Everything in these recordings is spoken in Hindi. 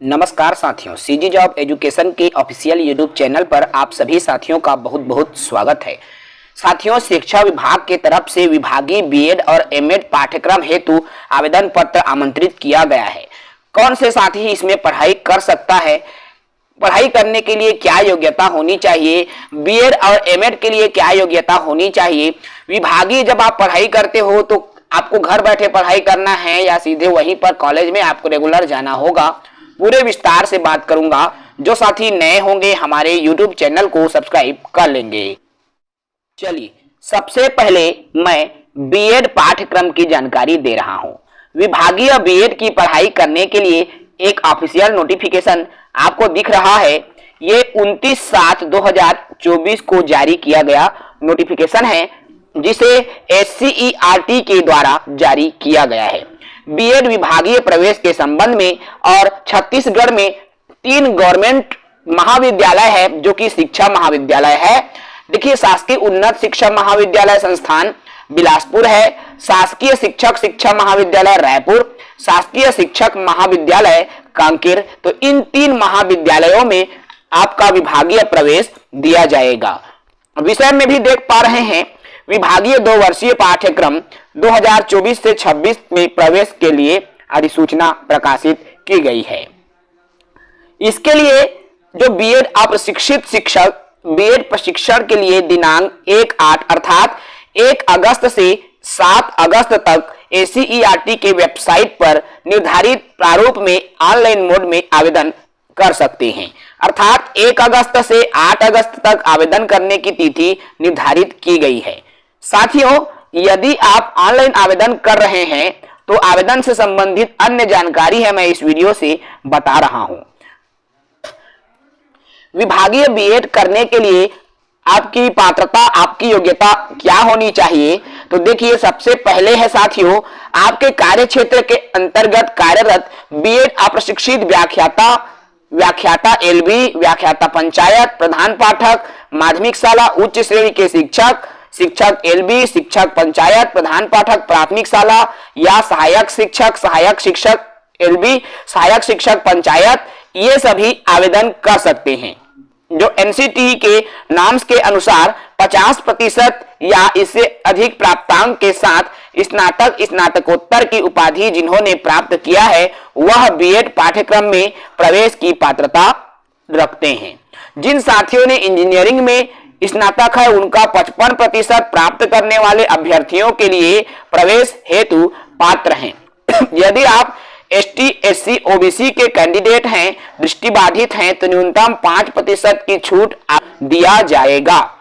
नमस्कार साथियों, सीजी जॉब एजुकेशन के ऑफिशियल यूट्यूब चैनल पर आप सभी साथियों का बहुत बहुत स्वागत है। साथियों, शिक्षा विभाग के तरफ से विभागीय बीएड और एमएड पाठ्यक्रम हेतु आवेदन पत्र आमंत्रित किया गया है। कौन से साथी इसमें पढ़ाई कर सकता है, पढ़ाई करने के लिए क्या योग्यता होनी चाहिए, बीएड और एमएड के लिए क्या योग्यता होनी चाहिए, विभागीय जब आप पढ़ाई करते हो तो आपको घर बैठे पढ़ाई करना है या सीधे वहीं पर कॉलेज में आपको रेगुलर जाना होगा, पूरे विस्तार से बात करूंगा। जो साथी नए होंगे हमारे YouTube चैनल को सब्सक्राइब कर लेंगे। चलिए, सबसे पहले मैं बीएड पाठ्यक्रम की जानकारी दे रहा हूं। विभागीय बीएड की पढ़ाई करने के लिए एक ऑफिशियल नोटिफिकेशन आपको दिख रहा है। ये 29/7/2024 को जारी किया गया नोटिफिकेशन है, जिसे SCERT के द्वारा जारी किया गया है। बीएड विभागीय प्रवेश के संबंध में और छत्तीसगढ़ में 3 गवर्नमेंट महाविद्यालय है जो कि शिक्षा महाविद्यालय है। देखिए, शासकीय उन्नत शिक्षा महाविद्यालय संस्थान बिलासपुर है, शासकीय शिक्षक शिक्षा महाविद्यालय रायपुर, शासकीय शिक्षक महाविद्यालय कांकेर। तो इन 3 महाविद्यालयों में आपका विभागीय प्रवेश दिया जाएगा। विषय में भी देख पा रहे हैं, विभागीय 2 वर्षीय पाठ्यक्रम 2024 से 26 में प्रवेश के लिए अधिसूचना प्रकाशित की गई है। इसके लिए जो बीएड अप्रशिक्षित शिक्षक बीएड प्रशिक्षण के लिए दिनांक 1/8 अर्थात 1 अगस्त से 7 अगस्त तक SCERT के वेबसाइट पर निर्धारित प्रारूप में ऑनलाइन मोड में आवेदन कर सकते हैं। अर्थात 1 अगस्त से 8 अगस्त तक आवेदन करने की तिथि निर्धारित की गई है। साथियों, यदि आप ऑनलाइन आवेदन कर रहे हैं तो आवेदन से संबंधित अन्य जानकारी है मैं इस वीडियो से बता रहा हूं। विभागीय बीएड करने के लिए आपकी पात्रता, आपकी योग्यता क्या होनी चाहिए? तो देखिए, सबसे पहले है साथियों, आपके कार्य क्षेत्र के अंतर्गत कार्यरत बीएड अप्रशिक्षित व्याख्याता LB, व्याख्याता पंचायत, प्रधान पाठक, माध्यमिक शाला उच्च श्रेणी के शिक्षक LB, शिक्षक पंचायत, प्रधान पाठक प्राथमिक शाला या सहायक शिक्षक LB, सहायक शिक्षक पंचायत, ये सभी आवेदन कर सकते हैं। जो NCTE के नॉर्म्स के अनुसार 50% या इससे अधिक प्राप्तांक के साथ स्नातकोत्तर की उपाधि जिन्होंने प्राप्त किया है वह बीएड पाठ्यक्रम में प्रवेश की पात्रता रखते हैं। जिन साथियों ने इंजीनियरिंग में स्नातक है उनका 55% प्राप्त करने वाले अभ्यर्थियों के लिए प्रवेश हेतु पात्र हैं। यदि आप ST, SC, OBC के कैंडिडेट हैं, दृष्टिबाधित हैं, तो न्यूनतम 5% की छूट दिया जाएगा।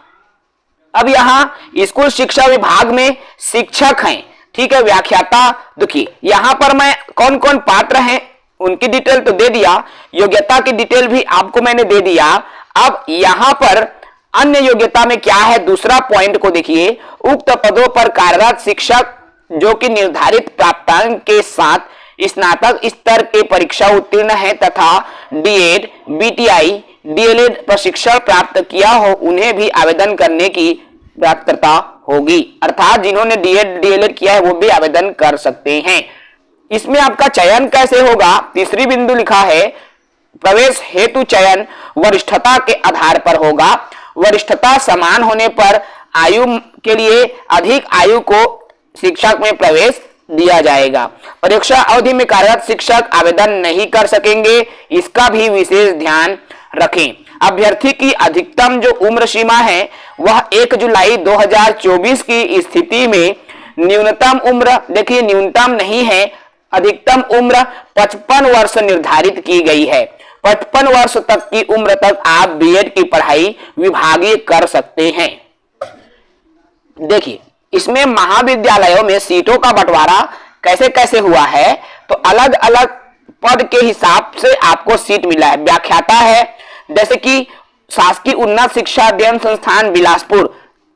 अब यहाँ स्कूल शिक्षा विभाग में शिक्षक हैं, ठीक है, व्याख्याता। देखिए, यहाँ पर मैं कौन कौन पात्र हैं उनकी डिटेल तो दे दिया, योग्यता की डिटेल भी आपको मैंने दे दिया। अब यहाँ पर अन्य योग्यता में क्या है, दूसरा पॉइंट को देखिए, उक्त पदों पर कार्यरत शिक्षक जो कि निर्धारित प्राप्तांक के साथ स्नातक स्तर के परीक्षा उत्तीर्ण है तथा DED, BTI, DLED प्रशिक्षण प्राप्त किया हो उन्हें भी आवेदन करने की पात्रता होगी। अर्थात जिन्होंने DED, DLED किया है वो भी आवेदन कर सकते हैं। इसमें आपका चयन कैसे होगा? तीसरी बिंदु लिखा है, प्रवेश हेतु चयन वरिष्ठता के आधार पर होगा। वरिष्ठता समान होने पर आयु के लिए अधिक आयु को शिक्षक में प्रवेश दिया जाएगा। परीक्षा अवधि में कार्यरत शिक्षक आवेदन नहीं कर सकेंगे, इसका भी विशेष ध्यान रखें। अभ्यर्थी की अधिकतम जो उम्र सीमा है वह 1 जुलाई 2024 की स्थिति में न्यूनतम उम्र, देखिए न्यूनतम नहीं है, अधिकतम उम्र 55 वर्ष निर्धारित की गई है। 55 वर्ष तक की उम्र तक आप बीएड की पढ़ाई विभागीय कर सकते हैं। देखिए, इसमें महाविद्यालयों में सीटों का बंटवारा कैसे कैसे हुआ है, तो अलग अलग पद के हिसाब से आपको सीट मिला है। व्याख्याता है, जैसे कि शासकीय उन्नत शिक्षा अध्ययन संस्थान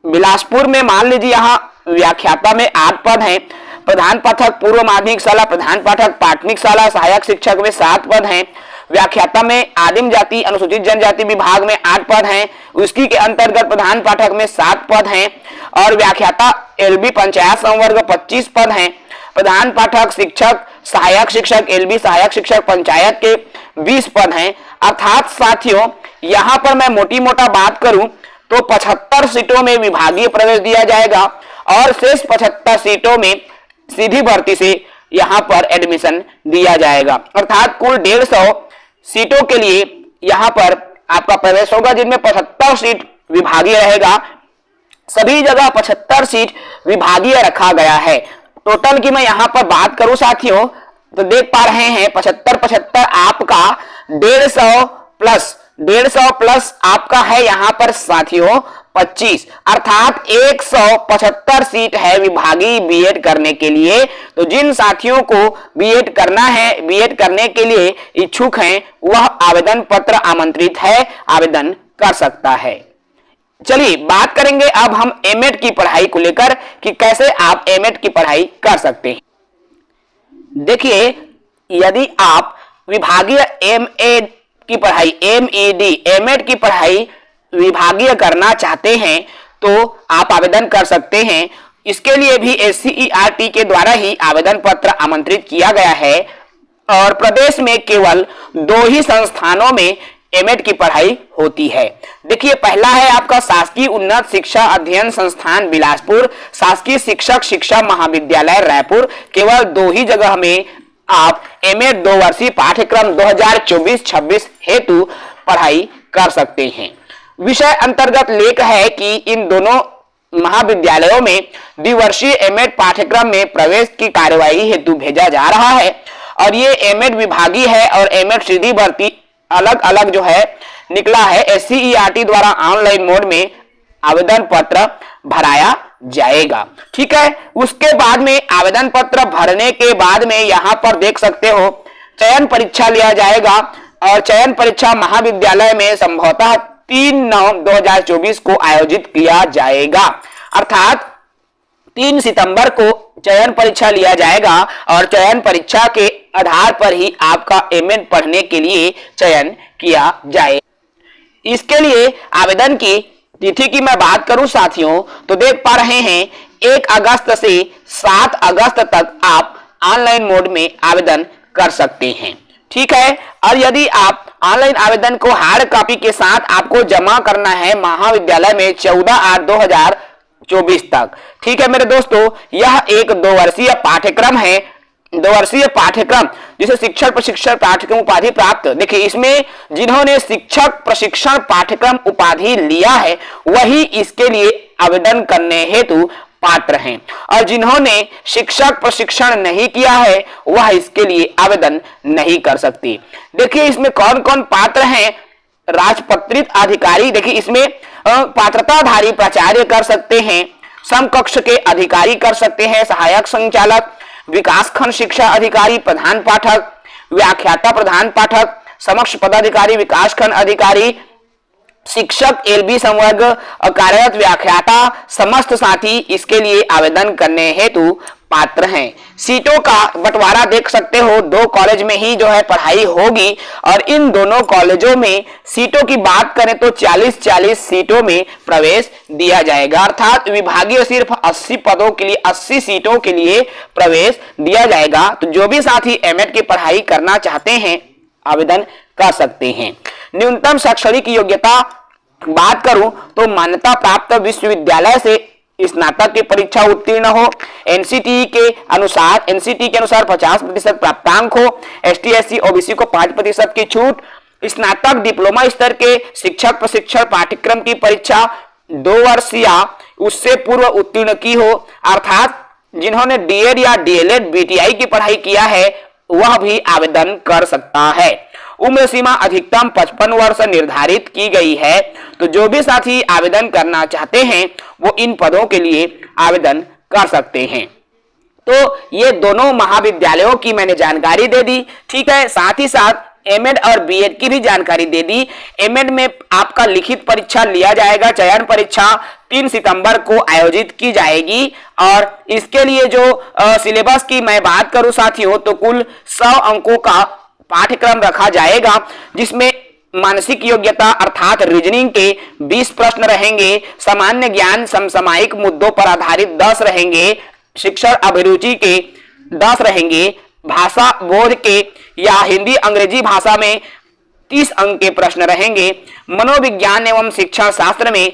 बिलासपुर में मान लीजिए यहाँ व्याख्याता में 8 पद हैं। प्रधान पाठक पूर्व माध्यमिक शाला, प्रधान पाठक प्राथमिक शाला, सहायक शिक्षक में 7 पद हैं। व्याख्याता में आदिम जाति अनुसूचित जनजाति विभाग में 8 पद हैं, उसकी के अंतर्गत प्रधान पाठक में 7 पद हैं और व्याख्याता LB पंचायत संवर्ग 25 पद हैं। प्रधान पाठक शिक्षक सहायक शिक्षक LB सहायक शिक्षक पंचायत के 20 पद हैं। अर्थात साथियों यहां पर मैं मोटी मोटा बात करूं तो 75 सीटों में विभागीय प्रवेश दिया जाएगा और शेष 75 सीटों में सीधी भर्ती से यहां पर एडमिशन दिया जाएगा। अर्थात कुल 150 सीटों के लिए यहां पर आपका प्रवेश होगा, जिनमें 75 सीट विभागीय रहेगा। सभी जगह 75 सीट विभागीय रखा गया है। टोटल की मैं यहां पर बात करूं साथियों तो देख पा रहे हैं 75 आपका 150 प्लस आपका है यहां पर साथियों 25, अर्थात 175 सीट है विभागीय बीएड करने के लिए। तो जिन साथियों को बीएड करना है, बीएड करने के लिए इच्छुक हैं, वह आवेदन पत्र आमंत्रित है, आवेदन कर सकता है। चलिए बात करेंगे अब हम एमएड की पढ़ाई को लेकर कि कैसे आप एमएड की पढ़ाई कर सकते हैं। देखिए यदि आप विभागीय एमएड की पढ़ाई एमएड की पढ़ाई विभागीय करना चाहते हैं तो आप आवेदन कर सकते हैं। इसके लिए भी SCERT के द्वारा ही आवेदन पत्र आमंत्रित किया गया है और प्रदेश में केवल 2 ही संस्थानों में एमएड की पढ़ाई होती है। देखिए पहला है आपका शासकीय उन्नत शिक्षा अध्ययन संस्थान बिलासपुर, शासकीय शिक्षक शिक्षा महाविद्यालय रायपुर। केवल 2 ही जगह में आप एमएड 2 वर्षीय पाठ्यक्रम 2024-26 हेतु पढ़ाई कर सकते हैं। विषय अंतर्गत लेख है कि इन दोनों महाविद्यालयों में द्विवर्षीय एमएड पाठ्यक्रम में प्रवेश की कार्यवाही हेतु भेजा जा रहा है और ये एमएड विभागीय है और एमएड सीधी भर्ती अलग अलग जो है निकला है। SCERT द्वारा ऑनलाइन मोड में आवेदन पत्र भराया जाएगा। ठीक है, उसके बाद में आवेदन पत्र भरने के बाद में यहां पर देख सकते हो चयन परीक्षा लिया जाएगा और चयन परीक्षा महाविद्यालय में संभवतः 3/9/2024 को आयोजित किया जाएगा। अर्थात 3 सितंबर को चयन परीक्षा लिया जाएगा और चयन परीक्षा के आधार पर ही आपका एमएड पढ़ने के लिए चयन किया जाए। इसके लिए आवेदन की तिथि की मैं बात करूं साथियों तो देख पा रहे हैं 1 अगस्त से 7 अगस्त तक आप ऑनलाइन मोड में आवेदन कर सकते हैं। ठीक है, और यदि आप ऑनलाइन आवेदन को हार्ड कॉपी के साथ आपको जमा करना है महाविद्यालय में 14/8/2024 तक। ठीक है मेरे दोस्तों, यह एक 2 वर्षीय पाठ्यक्रम है। 2 वर्षीय पाठ्यक्रम जिसे शिक्षक प्रशिक्षण पाठ्यक्रम उपाधि प्राप्त, देखिए इसमें जिन्होंने शिक्षक प्रशिक्षण पाठ्यक्रम उपाधि लिया है वही इसके लिए आवेदन करने हेतु पात्र हैं और जिन्होंने शिक्षक प्रशिक्षण नहीं किया है वह इसके लिए आवेदन नहीं कर सकती। देखिए इसमें कौन कौन पात्र हैं। राजपत्रित अधिकारी, देखिए इसमें पात्रताधारी प्राचार्य कर सकते हैं, समकक्ष के अधिकारी कर सकते हैं, सहायक संचालक, विकासखंड शिक्षा अधिकारी, प्रधान पाठक, व्याख्याता प्रधान पाठक, समक्ष पदाधिकारी, विकासखंड अधिकारी, शिक्षक LB संवर्ग, कार्यरत व्याख्याता, समस्त साथी इसके लिए आवेदन करने हेतु पात्र हैं। सीटों का बंटवारा देख सकते हो, 2 कॉलेज में ही जो है पढ़ाई होगी और इन दोनों कॉलेजों में सीटों की बात करें तो 40-40 सीटों में प्रवेश दिया जाएगा। अर्थात विभागीय सिर्फ 80 पदों के लिए 80 सीटों के लिए प्रवेश दिया जाएगा। तो जो भी साथी एमएड की पढ़ाई करना चाहते हैं आवेदन कर सकते हैं। न्यूनतम शैक्षणिक योग्यता बात करूं तो मान्यता प्राप्त विश्वविद्यालय से स्नातक की परीक्षा उत्तीर्ण हो, एनसीटी के अनुसार 50% प्राप्तांक हो, ST SC OBC को 5% की छूट, स्नातक डिप्लोमा स्तर के शिक्षक प्रशिक्षण पाठ्यक्रम की परीक्षा 2 वर्ष या उससे पूर्व उत्तीर्ण की हो। अर्थात जिन्होंने DED या DLED BTI की पढ़ाई किया है वह भी आवेदन कर सकता है। उम्र सीमा अधिकतम 55 वर्ष निर्धारित की गई है। तो जो भी साथी आवेदन करना चाहते हैं वो इन पदों के लिए आवेदन कर सकते हैं। तो ये दोनों महाविद्यालयों की मैंने जानकारी दे दी। ठीक है, साथ ही साथ एमएड और बीएड की भी जानकारी दे दी। एमएड में आपका लिखित परीक्षा लिया जाएगा, चयन परीक्षा 3 सितंबर को आयोजित की जाएगी और इसके लिए जो सिलेबस की मैं बात करूं साथियों तो कुल 100 अंकों का पाठ्यक्रम रखा जाएगा, जिसमें मानसिक योग्यता अर्थात रीजनिंग के 20 प्रश्न रहेंगे, सामान्य ज्ञान समसामयिक मुद्दों पर आधारित 10 रहेंगे, शिक्षण अभिरुचि के 10 रहेंगे, भाषा बोध के या हिंदी अंग्रेजी भाषा में 30 अंक के प्रश्न रहेंगे। मनोविज्ञान एवं शिक्षा शास्त्र में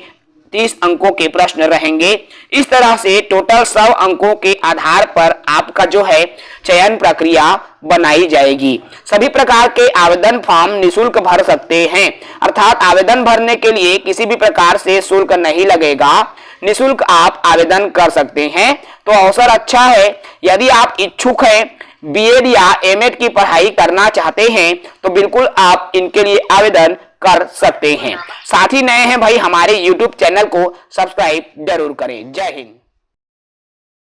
30 अंकों के प्रश्न रहेंगे। इस तरह से टोटल 100 अंकों के आधार पर आपका जो है चयन प्रक्रिया बनाई जाएगी। सभी प्रकार के आवेदन फॉर्म निशुल्क भर सकते हैं, अर्थात आवेदन भरने के लिए किसी भी प्रकार से शुल्क नहीं लगेगा, निशुल्क आप आवेदन कर सकते हैं। तो अवसर अच्छा है। यदि आप इच्छुक हैं, बीएड या एमएड की पढ़ाई करना चाहते हैं, तो बिल्कुल आप इनके लिए आवेदन कर सकते हैं। साथ ही नए हैं भाई, हमारे YouTube चैनल को सब्सक्राइब जरूर करें। जय हिंद।